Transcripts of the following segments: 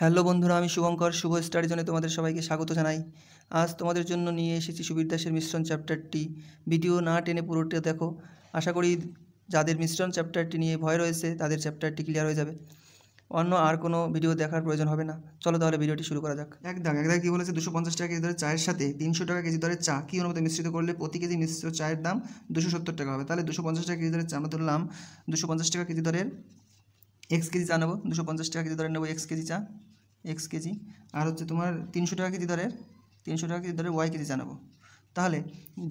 Hello বন্ধুরা, আমি শুভঙ্কর। শুভ study জোনে তোমাদের সবাইকে স্বাগত জানাই। আজ তোমাদের জন্য নিয়ে এসেছি সুবীর দাসের মিশ্রণ চ্যাপ্টারটি। ভিডিও না টেনে পুরোটা দেখো। আশা করি যাদের মিশ্রণ চ্যাপ্টারটি নিয়ে ভয় রয়েছে তাদের চ্যাপ্টারটি ক্লিয়ার হয়ে যাবে। অন্য আর কোনো ভিডিও দেখার প্রয়োজন হবে না। চলো তাহলে ভিডিওটি শুরু করা যাক। এক দাগ কী বলেছে, 250 টাকা কেজি দরে চায়ের সাথে 300 টাকা কেজি দরে চা কী অনুপাতে মিশ্রিত করলে প্রতি কেজি মিশ্র চায়ের দাম 270 টাকা হবে। তাহলে 250 টাকা কেজি দরের চা আমরা ধরলাম 250 টাকা কেজি দরের এক্স কেজি চা নেবো, 250 টাকা কেজি দরে নেবো এক্স কেজি চা, এক্স কেজি। আর হচ্ছে তোমার 300 টাকা কেজি দরের ওয়াই কেজি চা নেবো। তাহলে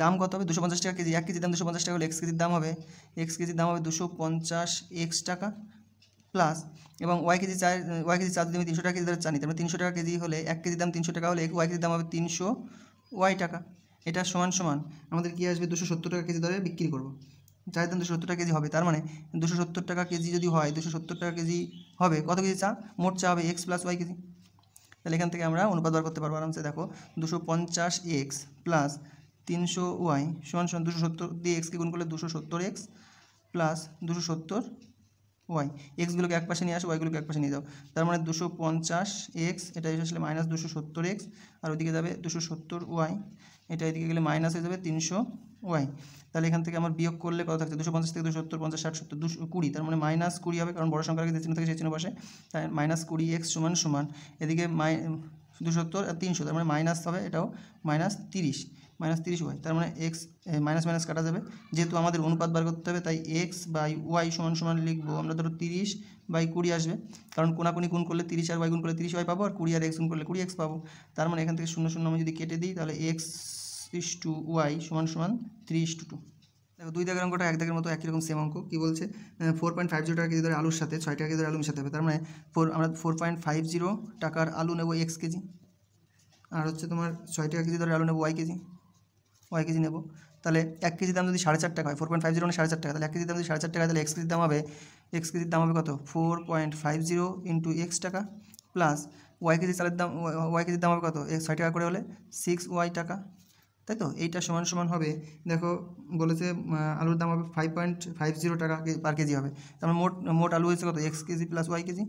দাম কত হবে? 250 টাকা কেজি, 1 কেজির দাম 250 টাকা হলে এক্স কেজির দাম হবে 250 এক্স টাকা প্লাস, এবং ওয়াই কেজি চা যদি আমি 300 টাকা কেজি দরে চা নিই, তারপরে 300 টাকা কেজি হলে 1 কেজির দাম 300 টাকা হলে ওয়াই কেজির দাম হবে 300 ওয়াই টাকা। এটা সমান সমান আমাদের কী আসবে, 270 টাকা কেজি দরে বিক্রি করবো। চায়ের দাম 270 টাকা কেজি হবে, তার মানে 270 টাকা কেজি যদি হয়, 270 টাকা কেজি হবে কত কেজি চা? মোট চা হবে এক্স প্লাস ওয়াই কেজি। তাহলে এখান থেকে আমরা অনুপাত বার করতে পারবো আরামসে। দেখো 250 এক্স প্লাস 300 ওয়াই সমান সমান 270 দিয়ে এক্সকে গুণ করলে 270 এক্স প্লাস 270 ওয়াই। এক্সগুলোকে এক পাশে নিয়ে আসো, ওয়াইগুলোকে এক পাশে নিয়ে যাও। তার মানে 250 এক্স, এটা আসলে মাইনাস 270 এক্স, আর ওইদিকে যাবে 270 ওয়াই, এটা এদিকে গেলে মাইনাস হয়ে যাবে 300 ওয়াই। তাহলে এখান থেকে আমার বিয়োগ করলে কত থাকছে? 250 থেকে 270, 50, 60, 70, 220, তার মানে মাইনাস 20 হবে, কারণ বড় সংখ্যার যে চিহ্ন থাকে সেই চিহ্ন বসে। তাই মাইনাস 20 এক্স সমান সমান এদিকে 270 আর 300, তার মানে মাইনাস হবে, এটাও মাইনাস 30 ওয়াই। তার মানে এক্স মাইনাস মাইনাস কাটা যাবে, যেহেতু আমাদের অনুপাত বার করতে হবে তাই এক্স বাই ওয়াই সমান সমান লিখবো আমরা, ধরো 30 বাই 20 আসবে, কারণ কোনাকুনি গুণ করলে 30 আর ওয়াই গুণ করলে 30 ওয়াই পাবো, আর 20 আর এক্স গুণ করলে 20 এক্স পাবো। তার মানে এখান থেকে 0 0 আমি যদি কেটে দিই তাহলে এক্স ইস টু ওয়াই সমান সমান 3:2। দেখো 2 দাগের অঙ্কটা 1 দাগের মতো একই রকম সেম অঙ্ক। কী বলছে? 4.50 টাকা কেজি দরে আলুর সাথে 6 টাকা কেজি দরে আলু মিশাতে হবে। তার মানে আমরা 4.50 টাকার আলু নেবো এক্স কেজি, আর হচ্ছে তোমার 6 টাকা কেজি দরে আলু নেবো ওয়াই কেজি নেবো। তাহলে 1 কেজির দাম যদি 4.5 টাকা হয়, 4.50 মানে 4.5 টাকা, তাহলে 1 কেজির দাম যদি 4.5 টাকা হয়, তাহলে এক্স কেজির দাম হবে কত? 4.50 ইন্টু এক্স টাকা প্লাস ওয়াই কেজির দাম হবে কত? 6 টাকা করে হলে 6 ওয়াই টাকা, তাই তো? এইটা সমান সমান হবে, দেখো বলেছে আলুর দাম হবে 5.50 টাকা পার কেজি হবে। তার মোট আলু হয়েছে কত? X kg plus y kg,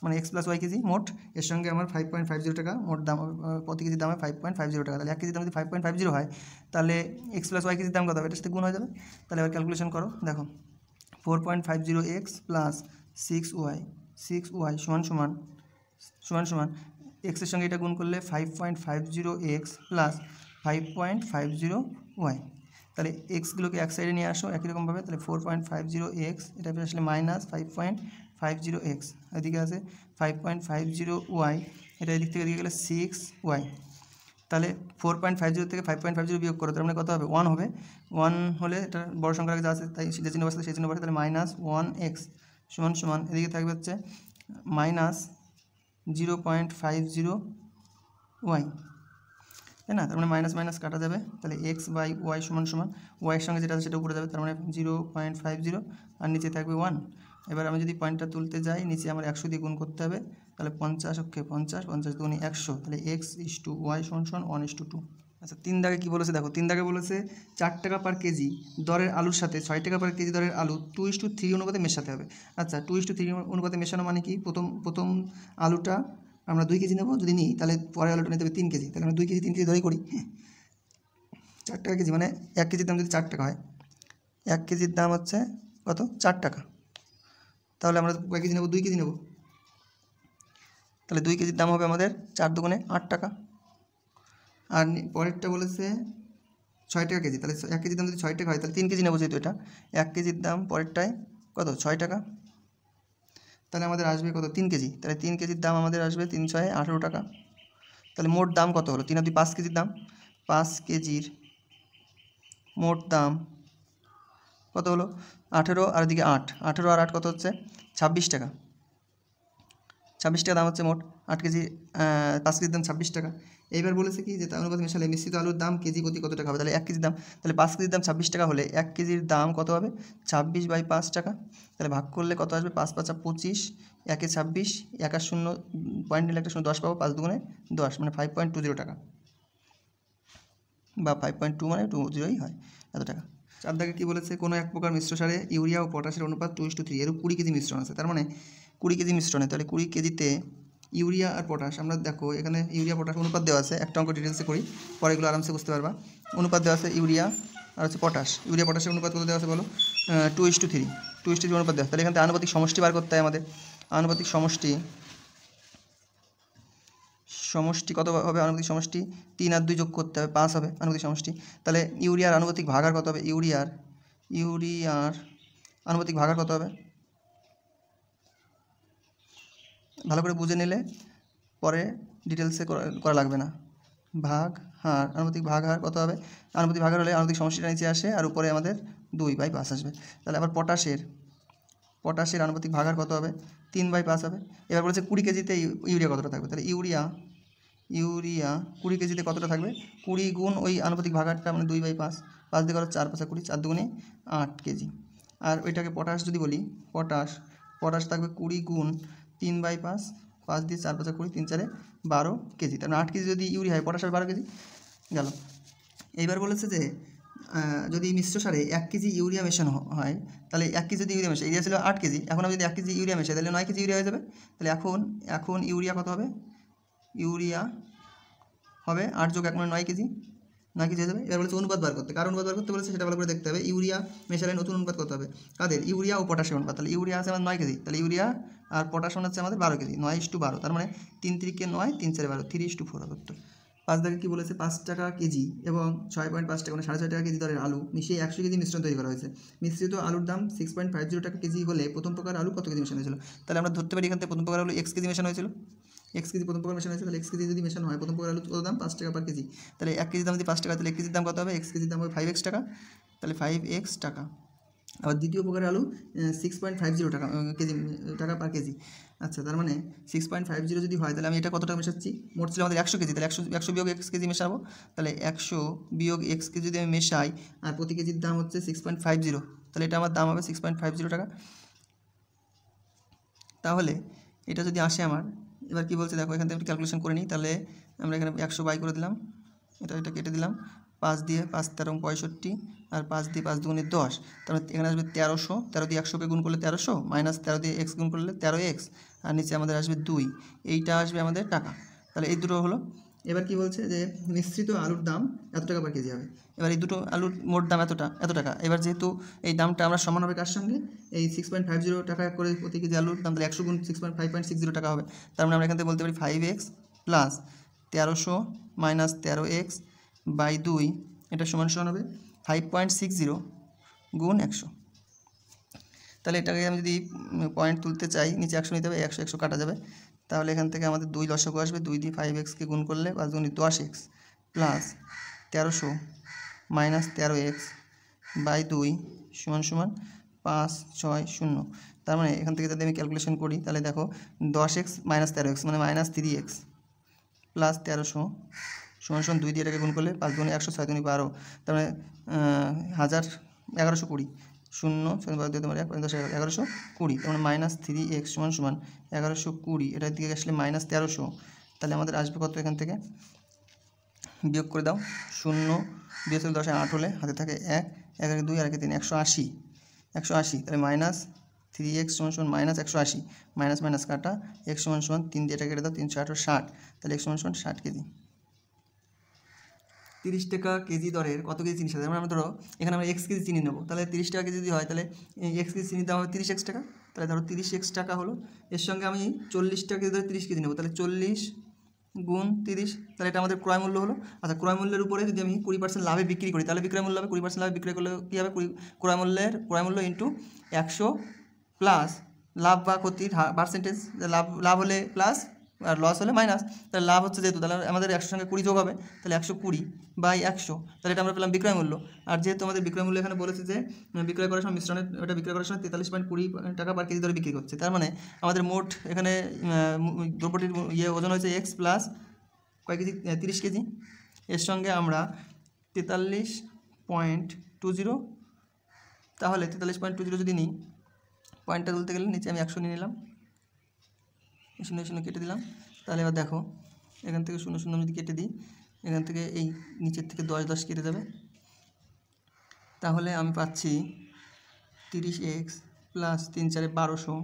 মানে এক্স প্লাস ওয়াই কেজি মোট, এর সঙ্গে আমার 5.50 টাকা মোট দাম, প্রতি কেজির দাম হয় 5.50 টাকা। তাহলে 1 কেজির দাম যদি 5.50 হয়, তাহলে এক্স প্লাস ওয়াই কেজির দাম কত হবে? এটার সাথে গুণ হয়ে যাবে। তাহলে এবার ক্যালকুলেশন করো, দেখো 4.50 এক্স প্লাস 6 ওয়াই সমান সমান এক্সের সঙ্গে এটা গুণ করলে 5.50 এক্স প্লাস 5.50 ওয়াই। তাহলে এক্সগুলোকে এক সাইডে নিয়ে আসো একই রকমভাবে, তাহলে 4.50 এক্স, এটা আসলে মাইনাস 5.50 এক্স, এদিকে আছে 5.50 ওয়াই, এটা এদিক থেকে এদিকে গেলে 6 ওয়াই। তাহলে 4.50 থেকে 5.50 বিয়োগ করো, তার মানে কত হবে? 1 হবে। 1 হলে এটা বড় সংখ্যার আগে যা আছে তাই যে চিহ্ন বসে সেই চিহ্ন বসে, তাহলে মাইনাস 1 এক্স সমান এদিকে থাকবে হচ্ছে মাইনাস 0.50 ওয়াই, তাই না? তার মানে মাইনাস মাইনাস কাটা যাবে, তাহলে এক্স বাই ওয়াই সমান ওয়াইয়ের সঙ্গে যেটা আছে সেটা উপরে যাবে, তার মানে 0.50 আর নিচে থাকবে 1। এবার আমি যদি পয়েন্টটা তুলতে যাই, নিচে আমার 100 দিয়ে গুণ করতে হবে, তাহলে 50 অক্ষে 50, 50 দুগুণে 100, তাহলে এক্স ইস টু ওয়াই সমান 1:2। আচ্ছা 3 দাগে কী বলেছে দেখো, 3 দাগে বলেছে 4 টাকা পার কেজি দরের আলুর সাথে 6 টাকা পার কেজি দরের আলু 2:3 অনুপাতে মেশাতে হবে। আচ্ছা 2:3 অনুপাতে মেশানো মানে কি? প্রথম আলুটা আমরা 2 কেজি নেবো, যদি নিই তাহলে পরে আলুটা নিতে হবে 3 কেজি, তাহলে আমরা 2 কেজি 3 কেজি ধরেই করি। 4 টাকা কেজি মানে 1 কেজির দাম যদি 4 টাকা হয়, 1 কেজির দাম হচ্ছে কত? 4 টাকা। তাহলে আমরা কয় কেজি নেবো? 2 কেজি নেবো, তাহলে 2 কেজির দাম হবে আমাদের 4 দুগুণে 8 টাকা। আর পরেরটা বলেছে 6 টাকা কেজি, তাহলে 1 কেজির দাম যদি 6 টাকা হয়, তাহলে 3 কেজি নেবো, যেহেতু এটা 1 কেজির দাম পরেরটায় কত? 6 টাকা। তাহলে আমাদের আসবে কত? 3 কেজি, তাহলে 3 কেজির দাম আমাদের আসবে 3 × 6 = 18 টাকা। তাহলে মোট দাম কত হলো? 3 আর 2 5 কেজির দাম, 5 কেজির মোট দাম কত হলো? 18 আর এদিকে 8, 18 আর 8 কত হচ্ছে? 26 টাকা। 26 টাকা দাম হচ্ছে মোট 8 কেজি, 5 কেজির দাম 26 টাকা। এইবার বলেছে কি যে তার অনুপাতে মেশালে মিশ্রিত আলুর দাম কেজি প্রতি কত টাকা হবে? তাহলে 1 কেজির দাম, তাহলে 5 কেজির দাম 26 টাকা হলে 1 কেজির দাম কত হবে? 26/5 টাকা। তাহলে ভাগ করলে কত আসবে? 5 × 5 = 25, 1 × 26, 1 আর 0 পয়েন্ট নিলে একটা 0 10 পাবো, 5 দুগুণে 10 মানে 5.20 টাকা, বা 5.2 মানে 20ই হয় এত টাকা। 4 দাগে কী বলেছে? কোনো এক প্রকার মিশ্র সারে ইউরিয়া ও পটাশের অনুপাত 2:3, এর 20 কেজি মিশ্রণ আছে। তার মানে 20 কেজি মিশ্রণে, তাহলে 20 কেজিতে ইউরিয়া আর পটাশ, আমরা দেখো এখানে ইউরিয়া পটাশ অনুপাত দেওয়া আছে, একটা অঙ্ক ডিটেলসে করি, পরে এগুলো আরামসে বুঝতে পারবা। অনুপাত দেওয়া আছে ইউরিয়া আর হচ্ছে পটাশ, ইউরিয়া পটাশের অনুপাত কত দেওয়া আছে বলো? 2:3, 2:3 অনুপাত দেওয়া। তাহলে এখান থেকে আনুপাতিক সমষ্টি বার করতে হয় আমাদের। আনুপাতিক সমষ্টি কত হবে? আনুপাতিক সমষ্টি 3 আর 2 যোগ করতে হবে, 5 হবে আনুপাতিক সমষ্টি। তাহলে ইউরিয়ার আনুপাতিক ভাগার কত হবে? ইউরিয়ার আনুপাতিক ভাগার কত হবে? ভালো করে বুঝে নিলে পরে ডিটেলসে করা লাগবে না। ভাগ হার, আনুপাতিক ভাগ হার কত হবে? আনুপাতিক ভাগ হার হলে আনুপাতিক সমষ্টিটা নিচে আসে আর উপরে আমাদের 2/5 আসবে। তাহলে আবার পটাশের আনুপাতিক ভাগ হার কত হবে? 3/5 হবে। এবার বলেছে 20 কেজিতে ইউরিয়া কতটা থাকবে? তাহলে ইউরিয়া 20 কেজিতে কতটা থাকবে? 20 গুণ ওই আনুপাতিক ভাগ হারটা, মানে 2/5, 5 দিয়ে করো 4 5 20, 4 দুগুণে 8 কেজি। আর ওইটাকে পটাশ যদি বলি, পটাশ থাকবে 20 গুণ 3/5, 5 দিয়ে 4 5 20, 3 4 12 কেজি। তার মানে 8 কেজি যদি ইউরিয়া হয়, পটাশ হবে 12 কেজি। গেল। এইবার বলেছে যে যদি মিশ্র সারে 1 কেজি ইউরিয়া মেশানো হয়, তাহলে 1 কেজি যদি ইউরিয়া মেশাই, ইউরিয়া ছিল 8 কেজি, এখন আমি যদি 1 কেজি ইউরিয়া মেশাই তাহলে 9 কেজি ইউরিয়া হয়ে যাবে। তাহলে এখন ইউরিয়া কত হবে? ইউরিয়া হবে 8 যোগ 1 মানে 9 কেজি, 9 কেজি হয়ে যাবে। এবার বলেছে অনুপাত বার করতে, কার অনুপাত বার করতে বলেছে সেটা ভালো করে দেখতে হবে। ইউরিয়া মেশালে নতুন অনুপাত কত হবে? কাদের? ইউরিয়া ও পটাশের অনুপাত। তাহলে ইউরিয়া আছে আমার 9 কেজি, তাহলে ইউরিয়া আর পটাশ হচ্ছে আমাদের 12 কেজি, 9:12, তার মানে 3 3 9, 3 4 12, 3:4 হবে উত্তর। 5 দাগে কী বলেছে? 5 টাকা কেজি এবং 6.5 টাকা, মানে 6.5 টাকা কেজি দরের আলু মিশিয়ে 100 কেজি মিশ্রণ তৈরি করা হয়েছে। মিশ্রিত আলুর দাম 6.50 টাকা কেজি হলে প্রথম প্রকার আলু কত কেজি মেশানো হয়েছিল? তাহলে আমরা ধরতে পারি এখান থেকে প্রথম প্রকার আলু x কেজি মেশানো হয়েছিল, x কেজি প্রথম প্রকার মেশানো হয়েছে। তাহলে x কেজি যদি মেশানো হয়, প্রথম প্রকার আলু কত দাম? 5 টাকা পার কেজি। তাহলে 1 কেজির দাম যদি 5 টাকা, তাহলে 1 কেজির দাম কত হবে? x কেজির দাম হবে 5x টাকা, তাহলে 5x টাকা। আবার দ্বিতীয় প্রকারের আলু 6.50 টাকা পার কেজি। আচ্ছা, তার মানে 6.50 যদি হয়, তাহলে আমি এটা কত টাকা মেশাচ্ছি? মোট ছিল আমাদের 100 কেজি, তাহলে 100 বিয়োগ x কেজি মেশাবো। তাহলে 100 বিয়োগ x কেজি যদি আমি মেশাই, আর প্রতি কেজির দাম হচ্ছে 6.50, তাহলে এটা আমার দাম হবে 6.50 টাকা। তাহলে এটা যদি আসে আমার, এবার কী বলছে দেখো, এখান থেকে একটু ক্যালকুলেশন করে নিই। তাহলে আমরা এখানে 100 বাই করে দিলাম, এটা কেটে দিলাম, 5 দিয়ে 5 13 65, আর 5 দিয়ে 5 দুগুণে 10, তারপরে এখানে আসবে 1300, 13 দিয়ে 100কে গুণ করলে 1300, মাইনাস 13 দিয়ে x গুণ করলে 13x, আর নিচে আমাদের আসবে 2, এইটা আসবে আমাদের টাকা। তাহলে এই দুটো হলো। এবার কি বলছে যে মিশ্রিত আলুর দাম এত টাকা পার কেজি হবে। এবার এই দুটো আলুর মোট দাম এত টাকা। এবার যেহেতু এই দামটা আমরা সমান হবে কার সঙ্গে? এই 6.50 টাকা করে প্রতি কেজি আলুর দাম, তাহলে 100 গুণ 5.60 টাকা হবে। তার মানে আমরা এখান থেকে বলতে পারি 5x plus 1300 minus 13x by 2, এটা সমান হবে 5.60 গুণ 100। তাহলে এটাকে আমি যদি পয়েন্ট তুলতে চাই, নিচে 100 নিতে হবে, 100 কাটা যাবে। তাহলে এখান থেকে আমাদের 2 লসাগু আসবে, 2 দিয়ে 5xকে গুণ করলে 5 দুগুণে 10x plus 1300 minus 13x by 2 সমান 5 6 0। তার মানে এখান থেকে যদি আমি ক্যালকুলেশন করি, তাহলে দেখো 10x মাইনাস 13x মানে মাইনাস 3x প্লাস 1300 সমান 2 দিয়ে এটাকে গুণ করলে 5 দুগুণে 100, 6 দুগুণে 12, তার মানে 1120, 0 12 দিয়ে তোমার 1 10 1120, তার মানে মাইনাস 3x সমান 1120, এটার দিকে আসলে মাইনাস 1300। তাহলে আমাদের আসবে কত? এখান থেকে বিয়োগ করে দাও, 0 দিয়ে 10 8 হলে হাতে থাকে 1, 1 2 আর 1 3, 180, তাহলে মাইনাস 3x সমান মাইনাস 180, মাইনাস মাইনাস কাটা, x সমান 3 দিয়ে এটা কেটে দাও, 3 8 60, তাহলে x সমান 60 কেজি। 30 টাকা কেজি দরের কত কেজি চিনি সাথে, আমরা ধরো এখানে আমরা x কেজি চিনি নেবো, তাহলে 30 টাকা কেজি যদি হয়, তাহলে x কেজি চিনির দাম হবে 30x টাকা। তাহলে ধরো 30x টাকা হলো, এর সঙ্গে আমি 40 টাকা কেজি ধরে 30 কেজি নেবো, তাহলে 40 গুণ 30, তাহলে এটা আমাদের ক্রয় মূল্য হলো। আচ্ছা, ক্রয় মূল্যের উপরে যদি আমি 20% লাভে বিক্রি করি, তাহলে বিক্রয় মূল্য হবে 20% লাভে বিক্রয় করলে কী হবে? ক্রয় মূল্য ইন্টু 100 প্লাস লাভ বা ক্ষতির পার্সেন্টেজ, লাভ হলে প্লাস আর লস হলে মাইনাস। তাহলে লাভ হচ্ছে যেহেতু, তাহলে আমাদের 100 সঙ্গে 20 যোগ হবে, তাহলে 120 বাই 100, তাহলে এটা আমরা পেলাম বিক্রয় মূল্য। আর যেহেতু আমাদের বিক্রয় মূল্য এখানে বলেছে যে বিক্রয় করার সময় মিশ্রণের, ওটা বিক্রয় করার সময় 43.20 টাকা পার কেজি ধরে বিক্রি করছে। তার মানে আমাদের মোট এখানে দ্রব্যটির ওজন হয়েছে x প্লাস কয় কেজি? 30 কেজি। এর সঙ্গে আমরা 43.20, তাহলে 43.20 যদি নিই, পয়েন্টটা তুলতে গেলে নিচে আমি 100 নিয়ে নিলাম, 0 কেটে দিলাম। তাহলে এবার দেখো এখান থেকে 0 যদি কেটে দিই, এখান থেকে এই নিচের থেকে 10 10 কেটে যাবে, তাহলে আমি পাচ্ছি 30x প্লাস 3 4 1200,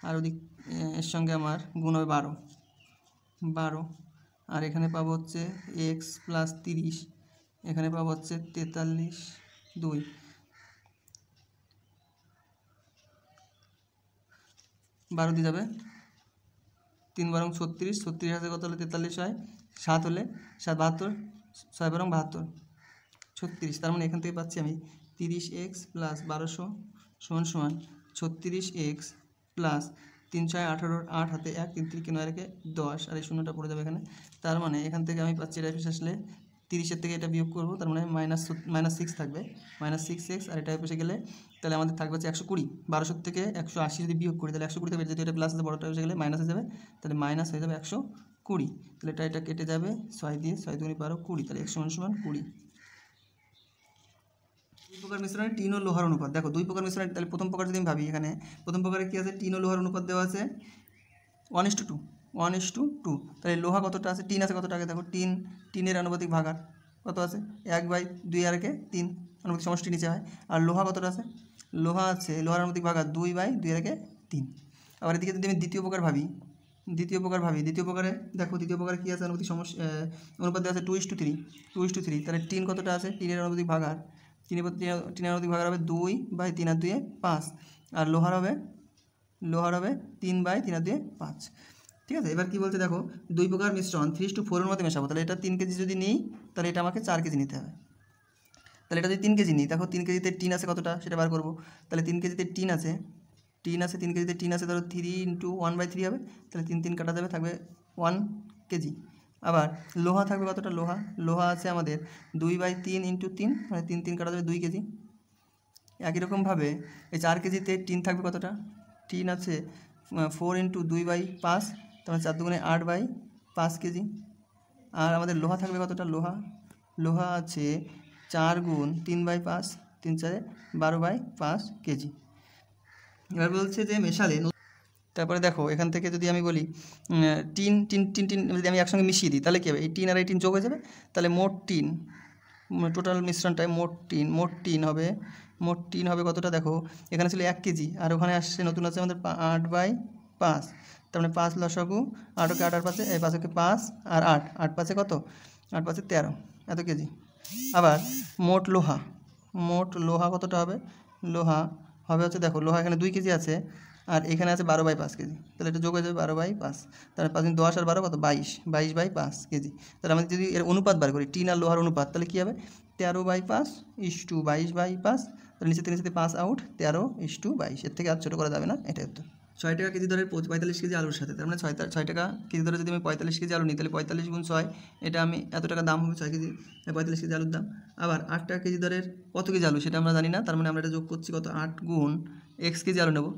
আর ওদিক এর সঙ্গে আমার গুণ হবে 12, 12, আর এখানে পাবো হচ্ছে x প্লাস 30, এখানে পাবো হচ্ছে 43, 2, 12 দিয়ে যাবে 3 বারং 36, 36 হাতে কত হলে 43 হয়, 7 হলে 7 72, 6 বারং 72, 36। তার মানে এখান থেকে পাচ্ছি আমি 30x প্লাস 1200 সমান সমান 36x প্লাস 3 6 18, 8 হাতে 1, 3 3 9 রেখে 10, আর এই শূন্যটা পড়ে যাবে এখানে। তার মানে এখান থেকে আমি পাচ্ছি এটা পিছনে আসলে 30-এর থেকে এটা বিয়োগ করবো, তার মানে -6 থাকবে, -6x, আর এটা পেছনে গেলে তাহলে আমাদের থাকবে হচ্ছে 120। 1200 থেকে 180 যদি বিয়োগ করি তাহলে 120 থাকবে, যেহেতু এটা প্লাস আছে বড়টা এসে গেলে মাইনাস হয়ে যাবে, তাহলে মাইনাস হয়ে যাবে 120। তাহলে এটা কেটে যাবে 6 দিয়ে, 6 দুগুণে 12, 20, তাহলে x সমান 20। দুই প্রকার মিশ্রণে টিন ও লোহার অনুপাত। দেখো দুই প্রকার মিশ্রণে, তাহলে প্রথম প্রকার যদি আমি ভাবি, এখানে প্রথম প্রকারে কী আছে, টিন ও লোহার অনুপাত দেওয়া আছে 1:2, 1:2। তাহলে লোহা কতটা আছে, টিন আছে কতটা, আগে দেখো টিনের আনুপাতিক ভাগার কত আছে 1/2, আর 3 আনুপাতিক সমষ্টি নিচে হয়। আর লোহা কতটা আছে, লোহা আছে, লোহার আনুপাতিক ভাগার 2/2 আর 3। আবার এদিকে যদি আমি দ্বিতীয় প্রকার ভাবি, দ্বিতীয় প্রকারে দেখো দ্বিতীয় প্রকারে কী আছে, আনুপাতিক অনুপাত দেওয়া আছে 2:3, 2:3। তাহলে টিন কতটা আছে, টিনের আনুপাতিক ভাগার, টিনের আনুপাতিক ভাগার হবে 2/3 আর 2 5, আর লোহার হবে 3/3 আর 2 5। ঠিক আছে, এবার কী বলছে দেখো, দুই প্রকার মিশ্রণ 3:4 মধ্যে মেশাবো। তাহলে এটা 3 কেজি যদি নিই তাহলে এটা আমাকে 4 কেজি নিতে হবে। তাহলে এটা যদি 3 কেজি নিই, দেখো 3 কেজিতে টিন আছে কতটা সেটা বার করবো। তাহলে 3 কেজিতে টিন আছে 3 কেজিতে টিন আছে, ধরো 3 × 1/3 হবে, তাহলে 3 কাটা যাবে, থাকবে 1 কেজি। আবার লোহা থাকবে কতটা, লোহা আছে আমাদের 2/3 × 3, মানে 3 কাটা যাবে 2 কেজি। একই রকমভাবে এই 4 কেজিতে টিন থাকবে কতটা, টিন আছে 4 × 2/5, তাহলে 4 দুগুণে 8/5 কেজি। আর আমাদের লোহা থাকবে কতটা, লোহা আছে 4 × 3/5, 3 4 12/5 কেজি। এবার বলছে যে মেশালে, তারপরে দেখো এখান থেকে যদি আমি বলি টিন যদি আমি একসঙ্গে মিশিয়ে দিই তাহলে কী হবে, এই টিন আর এই টিন যোগ হয়ে যাবে, তাহলে মোট টিন, টোটাল মিশ্রণটায় মোট টিন হবে কতটা, দেখো এখানে ছিল 1 কেজি, আর ওখানে আসছে নতুন আছে আমাদের 8/5, তার মানে 5 লসাগু, 8কে 8 আর 5, এই 5কে 5 আর 8, 8 5 কত, 8 5 13, এত কেজি। আবার মোট লোহা কতটা হবে, লোহা হবে হচ্ছে, দেখো লোহা এখানে 2 কেজি আছে, আর এখানে আছে 12/5 কেজি, তাহলে এটা যোগ হয়ে যাবে 12/5, তাহলে 5 10 আর 12 কত, 22/5 কেজি। তাহলে আমাদের যদি এর অনুপাত বার করি, টিন আর লোহার অনুপাত, তাহলে কী হবে 13/5 = 22/5, তাহলে নিচে 5 আউট, 13:22, এর থেকে আর ছোটো করা যাবে না, এটাই উত্তর। 6 টাকা কেজি দরে 45 কেজি আলুর সাথে, তার মানে 6 টাকা কেজি দরে যদি আমি 45 কেজি আলু নিই, তাহলে 45 × 6, এটা আমি এত টাকা দাম হবে 6 কেজি, 45 কেজি আলুর দাম। আবার 8 টাকা কেজি দরের কত কেজি আলু সেটা আমরা জানি না, তার মানে আমরা এটা যোগ করছি কত, 8 × x কেজি আলু নেব,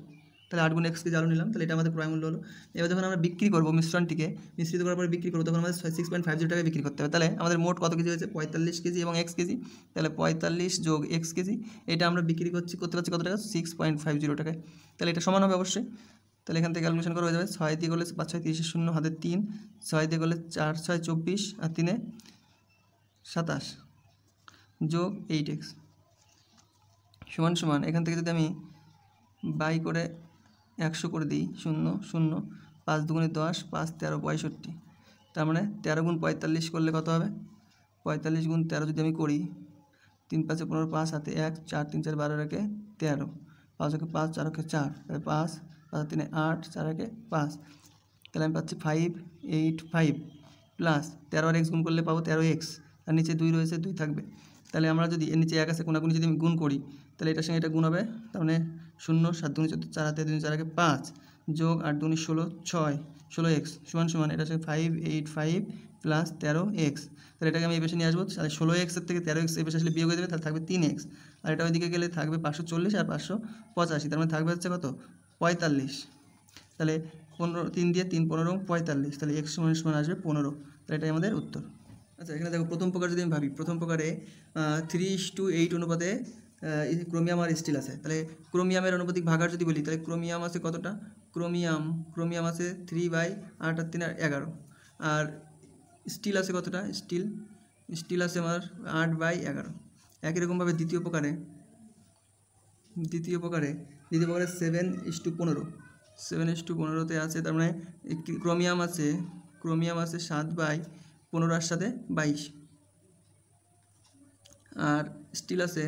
তাহলে 8 × x কেজি আলু নিলাম, তাহলে এটা আমাদের ক্রয় মূল্য হলো। এবার যখন আমরা বিক্রি করবো মিশ্রণটিকে, মিশ্রিত করার পরে বিক্রি করবো, তখন আমাদের 6.50 টাকায় বিক্রি করতে হবে। তাহলে আমাদের মোট কত কেজি হয়েছে, 45 কেজি এবং x কেজি, তাহলে 45 যোগ x কেজি, এটা আমরা বিক্রি করতে পারছি কত টাকা, 6.50 টাকায়। তাহলে এটা সমান হবে অবশ্যই। তাহলে এখান থেকে ক্যালকুলেশন করা হয়ে যাবে, 6 দিয়ে করলে 5 6 30, 0 হাতে 3, 6 দিয়ে করলে 4 6 24, আর 3 27 যোগ 8x সমান এখান থেকে যদি আমি বাই করে 100 করে দিই, 0 0, 5 দুগুণে 10, 5 13 65, তার মানে 13 × 45 করলে কত হবে, 45 × 13 যদি আমি করি, 3 5 15, 5 হাতে 1, 4 3 4 12 রেখে 13, 5 × 5 4 × 4, তাহলে 5 5 3 8, 4 × 5, তাহলে আমি পাচ্ছি 585 প্লাস 13 আর x গুণ করলে পাবো 13x, আর নিচে 2 রয়েছে, 2 থাকবে। তাহলে আমরা যদি এর নিচে 1 আছে, কোনাকুনি যদি আমি গুণ করি, তাহলে এটার সঙ্গে এটা গুণ হবে, তার মানে 0 7 2 14, 4 হাতে 2 4 5 যোগ 8 2 16 6, 16x সমান এটার সঙ্গে 585 প্লাস 13x। তাহলে এটাকে আমি এই পাশে নিয়ে আসবো, তাহলে 16x এর থেকে 13x এই পাশে আসলে বিয়োগ হয়ে যাবে, তাহলে থাকবে 3x, আর এটা ওইদিকে গেলে থাকবে 540 আর 585, তার মানে থাকবে হচ্ছে কত, 45। তাহলে 15, 3 দিয়ে 3 15 45, তাহলে x সমান আসবে 15, তাহলে এটাই আমাদের উত্তর। আচ্ছা, এখানে দেখো প্রথম প্রকার যদি আমি ভাবি, প্রথম প্রকারে 3:8 অনুপাতে ক্রোমিয়াম আর স্টিল আছে। তাহলে ক্রোমিয়ামের অনুপাতিক ভাগার যদি বলি, তাহলে ক্রোমিয়াম আছে কতটা, ক্রোমিয়াম আছে 3/8 আর 3 আর 11, আর স্টিল আছে কতটা, স্টিল আছে আমার 8/11। একই রকমভাবে দ্বিতীয় প্রকারে 7:15, 7:15 আছে, তার মানে ক্রোমিয়াম আছে ক্রোমিয়াম আছে 7/15 আর সাথে 22, আর স্টিল আছে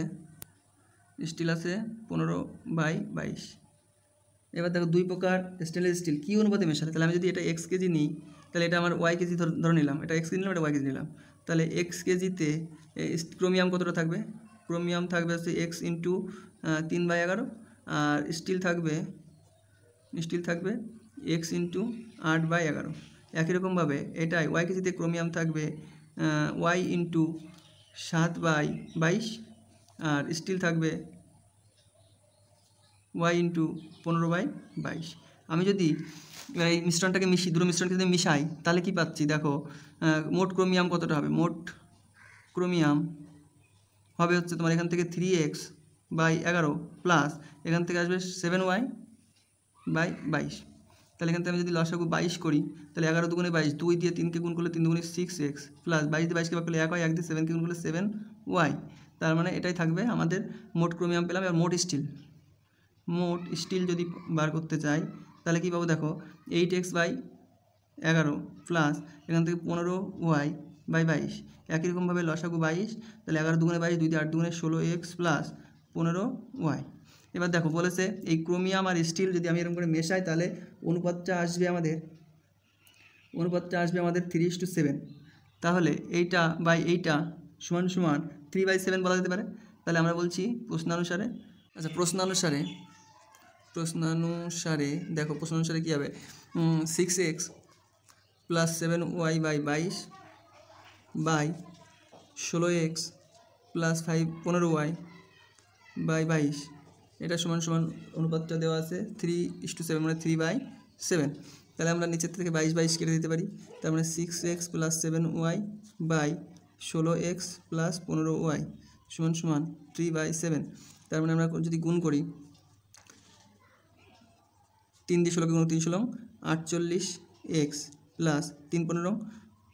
15/22। এবার দেখো দুই প্রকার স্টেনলেস স্টিল কী অনুপাতে মেশালে, তাহলে আমি যদি এটা এক্স কেজি নিই তাহলে এটা আমার ওয়াই কেজি ধরে নিলাম, এটা এক্স কেজি নিলাম, এটা ওয়াই কেজি নিলাম, তাহলে এক্স কেজিতে ক্রোমিয়াম কতটা থাকবে, ক্রোমিয়াম থাকবে হচ্ছে এক্স ইন্টু 3/11, আর স্টিল থাকবে এক্স ইন্টু 8/11। একই রকমভাবে এটাই ওয়াই কেজিতে ক্রোমিয়াম থাকবে ওয়াই ইন্টু 7/22, আর স্টিল থাকবে ওয়াই ইন্টু 15/22। আমি যদি এই মিশ্রণটাকে দুটো মিশ্রণকে যদি মিশাই তাহলে কি পাচ্ছি দেখো, মোট ক্রোমিয়াম কতটা হবে, মোট ক্রোমিয়াম হবে হচ্ছে তোমার এখান থেকে 3x/11 প্লাস এখান থেকে আসবে 7y/22। তাহলে এখান থেকে আমি যদি লসাগু 22 করি তাহলে 11 দুগুণে 22, 2 দিয়ে 3কে গুণ করলে 3 দুগুণে 6x প্লাস 22 দিয়ে 22কে ভাগ করলে 1 হয়, 1 দিয়ে 7কে গুণ করলে 7y। তার মানে এটাই থাকবে আমাদের মোট ক্রোমিয়াম পেলাম। আর মোট স্টিল যদি বার করতে চাই তাহলে কী পাবো দেখো, 8x/11 প্লাস এখান থেকে 15y/22। একই রকমভাবে লসাগু 22, তাহলে 11 দুগুণে 22, 2 দিয়ে 8 দুগুণে 16x প্লাস 15y। এবার দেখো বলেছে এই ক্রোমিয়াম আর স্টিল যদি আমি এরকম করে মেশাই তাহলে অনুপাতটা আসবে আমাদের 3:7। তাহলে এইটা বাই এইটা সমান সমান 3/7 বলা যেতে পারে। তাহলে আমরা বলছি প্রশ্নানুসারে দেখো প্রশ্নানুসারে কী হবে, 6x plus 7y/22 by 16x plus 15y/22, এটা সমান সমান অনুপাতটা দেওয়া আছে 3:7, মানে 3/7। তাহলে আমরা নিচের থেকে 22 কেটে দিতে পারি, তার মানে 6x plus 7y by 16x plus 15y সমান সমান 3/7। তার মানে আমরা যদি গুণ করি 3 দিয়ে 16কে গুণ 3 16 48x প্লাস 3 15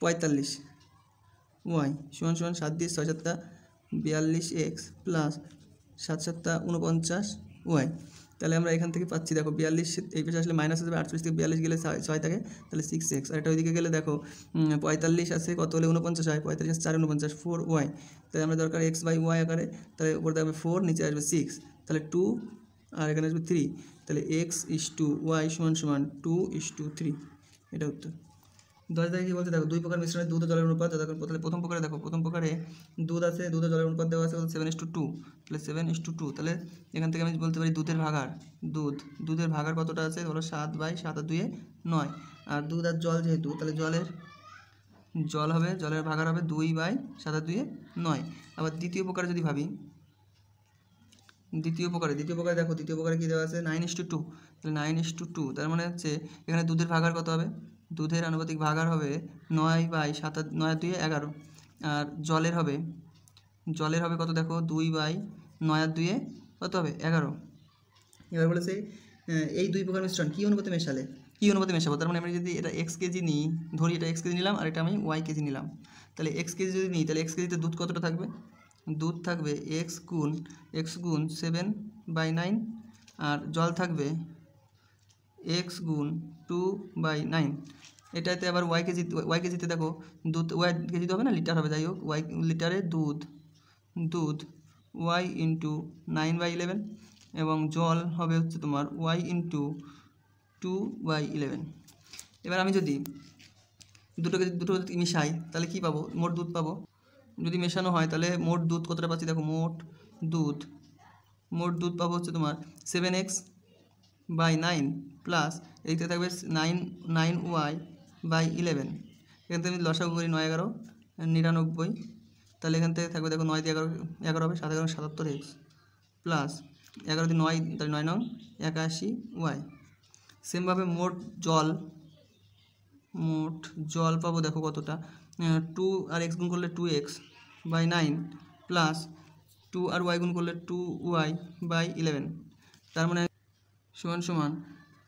45y সমান সমান 7 দিয়ে 6 7 42x প্লাস 7 7 49y। তাহলে আমরা এখান থেকে পাচ্ছি দেখো 42 এই পাশে আসলে মাইনাস আসবে, 48 থেকে 42 গেলে 6 থাকে, তাহলে 6x। আর এটা ওইদিকে গেলে দেখো 45 আছে কত হলে 49 হয়, 45 আছে 4 49 4y। তাহলে আমরা দরকার x/y আকারে, তাহলে উপরে থাকবে 4, নিচে আসবে 6, তাহলে 2 আর এখানে আসবে 3, তাহলে x/y সমান সমান 2:3। এটা উত্তর। 10 দাগে কী বলছে দেখো, দুই প্রকার মিশ্রণে দুধ ও জলের অনুপাত। তাহলে প্রথম প্রকারে দেখো, প্রথম প্রকারে দুধ আছে, দুধ ও জলের অনুপাত দেওয়া আছে 7:2, তাহলে 7:2। তাহলে এখান থেকে আমি বলতে পারি দুধের ভাগার কতটা আছে, হলো 7/7 আর 2 9, আর দুধ আর জল যেহেতু, তাহলে জলের ভাগার হবে 2/7 আর 2 9। আবার দ্বিতীয় প্রকারে যদি ভাবি, দ্বিতীয় প্রকারে দেখো, দ্বিতীয় প্রকারে কী দেওয়া আছে 9:2, তাহলে 9:2। তার মানে হচ্ছে এখানে দুধের ভাগার কত হবে, দুধের আনুপাতিক ভাগার হবে 9/7 আর 9 আর 2 11, আর জলের হবে কত দেখো 2/9 আর 2 কত হবে 11। এবার বলেছে এই দুই প্রকার মিশ্রণ কী অনুপাতে মেশাবো। তার মানে আমি যদি এটা x কেজি নিই, ধরি এটা x কেজি নিলাম আর এটা আমি y কেজি নিলাম, তাহলে x কেজি যদি নিই তাহলে x কেজিতে দুধ কতটা থাকবে, দুধ থাকবে x গুণ 7/9, আর জল থাকবে x গুণ 2/9। এটাতে আবার ওয়াই কেজিতে দেখো দুধ, ওয়াই কেজিতে হবে না, লিটার হবে, যাই হোক ওয়াই লিটারে দুধ ওয়াই ইন্টু 9/11, এবং জল হবে হচ্ছে তোমার ওয়াই ইন্টু 2/11। এবার আমি যদি দুটো মিশাই তাহলে কি পাবো, মোট দুধ পাবো। যদি মেশানো হয় তাহলে মোট দুধ কতটা পাচ্ছি দেখো, মোট দুধ পাবো হচ্ছে তোমার 7x/9 প্লাস এইটা থাকবে 9y/11। এখান থেকে আমি লসাগু করি 9 11 99, তাহলে এখান থেকে থাকবে দেখো 9 দিয়ে 11 হবে, 7 11 77x প্লাস 11 দিয়ে 9, তাহলে 9 9 81y। সেমভাবে মোট জল পাবো দেখো কতটা, 2 আর x গুণ করলে 2x/9 প্লাস 2 আর y গুণ করলে 2y/11। তার মানে সমান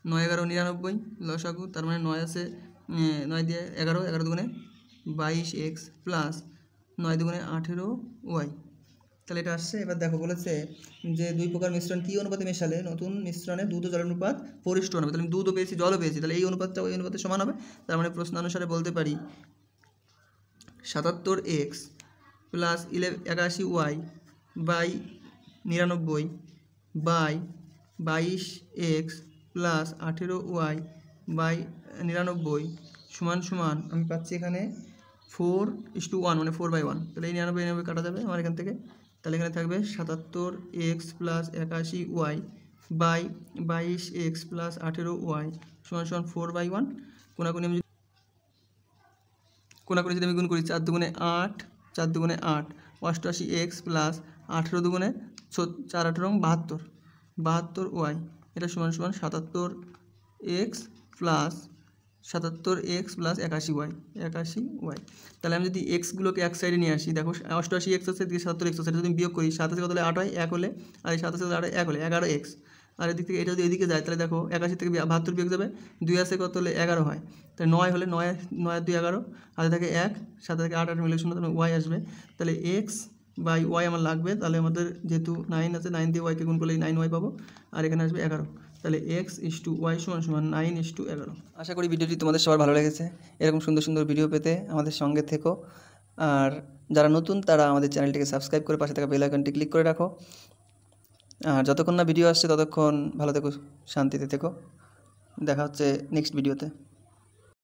9 11 99 লসাগু, তার মানে 9 আছে 9 দিয়ে 11 দুগুণে 22x প্লাস 9 দুগুণে 18y। তাহলে এটা আসছে। এবার দেখো বলেছে যে দুই প্রকার মিশ্রণ কী অনুপাতে মেশালে নতুন মিশ্রণে দুধ ও জলের অনুপাত 4:1 হবে। তাহলে আমি দুধও পেয়েছি জলও পেয়েছি, তাহলে এই অনুপাতটা ওই অনুপাতে সমান হবে। তার মানে প্রশ্নানুসারে বলতে পারি 77x plus 81y by 99 by 22x plus 18y by 99 সমান সমান আমি পাচ্ছি এখানে 4:1 মানে 4/1। তাহলে এই 99 কাটা যাবে আমার এখান থেকে। তাহলে এখানে থাকবে 77x plus 81y by 22x plus 18y সমান সমান 4/1। কোনাকুনি আমি কোনাকুনি যদি আমি গুণ করি 4 দুগুণে 8, 4 দুগুণে 8, 88x প্লাস 18 দুগুণে 4 18 72y, এটা সমান সমান 77x প্লাস 81y। তাহলে আমি যদি এক্সগুলোকে এক সাইডে নিয়ে আসি, দেখো 88x আছে, এদিকে 77x আছে, যদি আমি বিয়োগ করি 7 থেকে কত হলে 8 হয়, 1 হলে, আর এই 7 থেকে 8 1 হলে 11x। আর এদিক থেকে এটা যদি এদিকে যায় তাহলে দেখো 81 থেকে 72 বিয়োগ যাবে, 2 আছে কত হলে 11 হয়, তাহলে 9 হলে 9 আর 2 11, হাতে থাকে 1, 7 থেকে 8 মিলে 0, তাহলে y আসবে। তাহলে এক্স বাই ওয়াই আমার লাগবে, তাহলে আমাদের যেহেতু 9 আছে 9 দিয়ে ওয়াইকে গুণ করলে 9y পাবো, আর এখানে আসবে 11। তাহলে x/y সমান সমান 9:11। আশা করি ভিডিওটি তোমাদের সবার ভালো লেগেছে। এরকম সুন্দর সুন্দর ভিডিও পেতে আমাদের সঙ্গে থেকো, আর যারা নতুন তারা আমাদের চ্যানেলটিকে সাবস্ক্রাইব করে পাশে থাকা বেল আইকনটি ক্লিক করে রাখো। আর যতক্ষণ না ভিডিও আসছে ততক্ষণ ভালো থেকো, শান্তিতে থেকো। দেখা হচ্ছে নেক্সট ভিডিওতে।